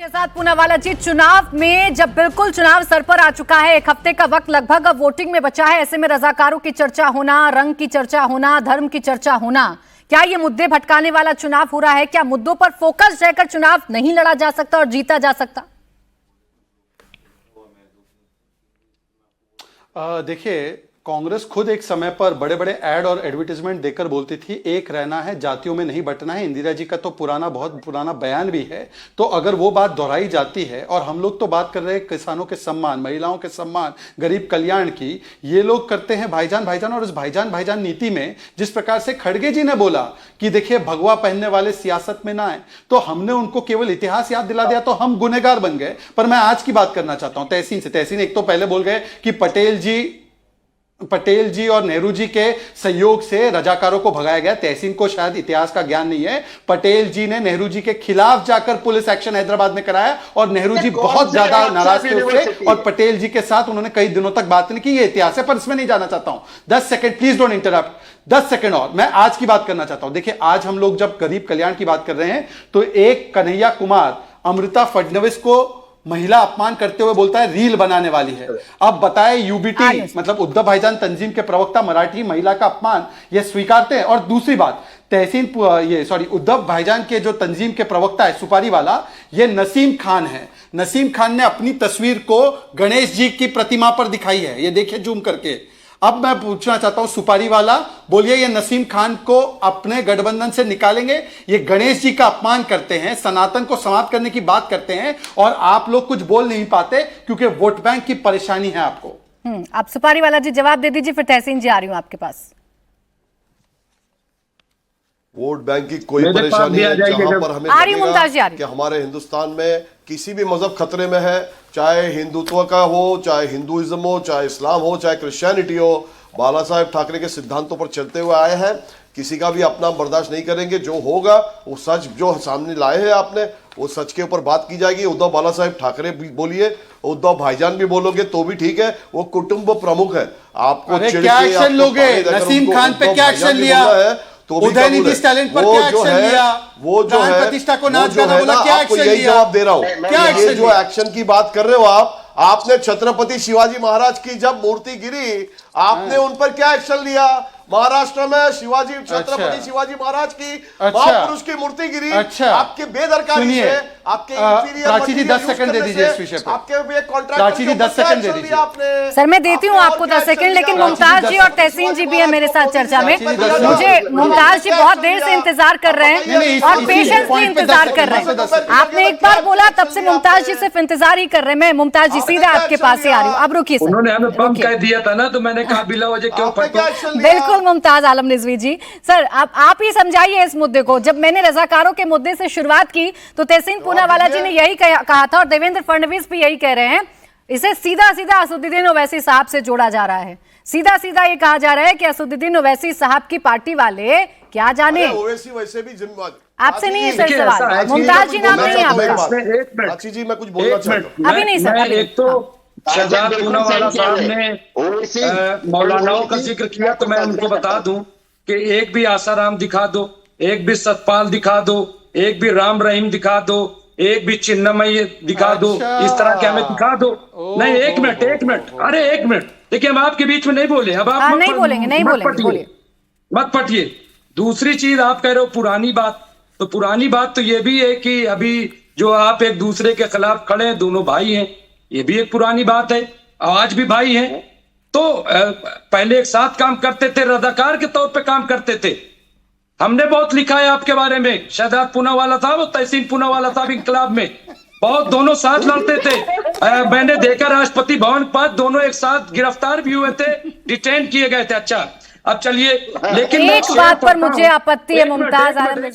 शहजाद पूनावाला जी, चुनाव में जब बिल्कुल चुनाव सर पर आ चुका है, एक हफ्ते का वक्त लगभग अब वोटिंग में बचा है, ऐसे में रजाकारों की चर्चा होना, रंग की चर्चा होना, धर्म की चर्चा होना, क्या ये मुद्दे भटकाने वाला चुनाव हो रहा है? क्या मुद्दों पर फोकस रहकर चुनाव नहीं लड़ा जा सकता और जीता जा सकता? देखिए, कांग्रेस खुद एक समय पर बड़े बड़े ऐड और एडवर्टाइजमेंट देकर बोलती थी एक रहना है, जातियों में नहीं बंटना है। इंदिरा जी का तो बहुत पुराना बयान भी है। तो अगर वो बात दोहराई जाती है और हम लोग तो बात कर रहे हैं किसानों के सम्मान, महिलाओं के सम्मान, गरीब कल्याण की, ये लोग करते हैं भाईजान भाईजान। और इस भाईजान भाईजान नीति में जिस प्रकार से खड़गे जी ने बोला कि देखिए भगवा पहनने वाले सियासत में ना आए, तो हमने उनको केवल इतिहास याद दिला दिया तो हम गुनहगार बन गए। पर मैं आज की बात करना चाहता हूं तहसीन से। तहसीन एक तो पहले बोल गए कि पटेल जी और नेहरू जी के सहयोग से रजाकारों को भगाया गया। तहसीन को शायद इतिहास का ज्ञान नहीं है। पटेल जी ने नेहरू जी के खिलाफ जाकर पुलिस एक्शन हैदराबाद में कराया और नेहरू जी बहुत ज्यादा नाराज थे उससे और पटेल जी के साथ उन्होंने कई दिनों तक बात नहीं की। ये इतिहास है, पर इसमें नहीं जाना चाहता हूं। 10 second please don't interrupt. 10 second और मैं आज की बात करना चाहता हूं। देखिए, आज हम लोग जब गरीब कल्याण की बात कर रहे हैं तो एक कन्हैया कुमार अमृता फडणवीस को महिला अपमान करते हुए बोलता है रील बनाने वाली है। अब बताए यूबीटी मतलब उद्धव भाईजान तंजीम के प्रवक्ता मराठी महिला का अपमान ये स्वीकारते हैं? और दूसरी बात, उद्धव भाईजान के जो तंजीम के प्रवक्ता है सुपारी वाला, ये नसीम खान है। नसीम खान ने अपनी तस्वीर को गणेश जी की प्रतिमा पर दिखाई है, ये देखिए जूम करके। अब मैं पूछना चाहता हूं सुपारी वाला, बोलिए ये नसीम खान को अपने गठबंधन से निकालेंगे? ये गणेश जी का अपमान करते हैं, सनातन को समाप्त करने की बात करते हैं और आप लोग कुछ बोल नहीं पाते क्योंकि वोट बैंक की परेशानी है आपको। आप सुपारी वाला जी जवाब दे दीजिए, फिर तहसीन जी आ रही हूं आपके पास। वोट बैंक की कोई परेशानी है जहां पर हमें लगेगा कि हमारे हिंदुस्तान में किसी भी मजहब खतरे में है, चाहे हिंदुत्व का हो, चाहे हिंदुइज्म हो, चाहे इस्लाम हो, चाहे क्रिश्चियनिटी हो, बाला साहेब ठाकरे के सिद्धांतों पर चलते हुए आए हैं। किसी का भी अपना बर्दाश्त नहीं करेंगे। जो होगा वो सच जो सामने लाए हैं आपने, वो सच के ऊपर बात की जाएगी। उद्धव बाला साहेब ठाकरे भी बोलिए, उद्धव भाईजान भी बोलोगे तो भी ठीक है, वो कुटुंब प्रमुख है। आपको क्या एक्शन लोगे? नसीम खान पे क्या एक्शन लिया है? तो उदयनिधि टैलेंट पर क्या एक्शन लिया? वो जो है प्रतिष्ठा को नाच गाना बोला, क्या एक्शन लिया? यही जवाब दे रहा हूं। ये जो एक्शन की बात कर रहे हो आपने छत्रपति शिवाजी महाराज की जब मूर्ति गिरी, आपने उन पर क्या एक्शन लिया? महाराष्ट्र में छत्रपति शिवाजी महाराज की महापुरुष की मूर्ति गिरी, आपके बेदरकारी से, आपके प्राची जी 10 सेकंड दे दीजिए इस विषय पर। आपके प्राची जी 10 सेकंड दे दीजिए आपने। सर मैं देती हूँ आपको 10 सेकंड, लेकिन मुमताज जी और तहसीन जी भी है मेरे साथ चर्चा में। मुझे मुमताज जी बहुत देर से इंतजार कर रहे हैं और पेशेंस से इंतजार कर रहे हैं। आपने एक बार बोला तब से मुमताज जी सिर्फ इंतजार ही कर रहे हैं। मैं मुमताज जी सीधा आपके पास ही आ रही हूँ। अब रुकिए, उन्होंने हमें बम कह दिया था ना, तो मैंने कहा बिला वजह क्यों फटो। बिल्कुल मुमताज आलम रिजवी जी, सर आप ही समझाइए इस मुद्दे को। जब मैंने रजाकारों के मुद्दे से शुरुआत की तो तहसीन पूनावाला जी ने यही कहा था और देवेंद्र फडणवीस भी यही कह रहे हैं। इसे सीधा सीधा असदुद्दीन ओवैसी साहब से जोड़ा जा रहा है। सीधा सीधा ये कहा जा रहा है कि असदुद्दीन ओवैसी साहब की पार्टी वाले क्या जाने। ओवैसी वैसे भी जिम्मेदार आपसे नहीं है सर सवाल। मुमताज जी नाम नहीं है आपका। प्राची जी मैं कुछ बोलना चाहता हूं। अभी नहीं सर। एक तो शहजाद पूनावाला साहब ने मौलानाओं का जिक्र किया, तो मैं उनको बता दूं कि एक भी आसाराम दिखा दो, एक भी सतपाल दिखा दो, एक भी राम रहीम दिखा दो, एक भी चिन्नमयी दिखा दो, इस तरह के हमें दिखा दो। नहीं, एक मिनट, अरे एक मिनट, देखिए हम आपके बीच में नहीं बोले। अब आप नहीं बोलेंगे, मत पटिए। दूसरी चीज आप कह रहे हो पुरानी बात, तो पुरानी बात तो ये भी है कि अभी जो आप एक दूसरे के खिलाफ खड़े हैं, दोनों भाई हैं, ये भी एक पुरानी बात है। आज भी भाई हैं, तो पहले एक साथ काम करते थे, रजाकार के तौर पे काम करते थे। हमने बहुत लिखा है आपके बारे में। शहजाद पूनावाला साहब और तहसीन पूनावाला साहब इंकलाब में बहुत दोनों साथ लड़ते थे। मैंने देखा राष्ट्रपति भवन पर दोनों एक साथ गिरफ्तार भी हुए थे, डिटेन किए गए थे। अच्छा अब चलिए, लेकिन एक बात पर मुझे आपत्ति है मुमताज आलम।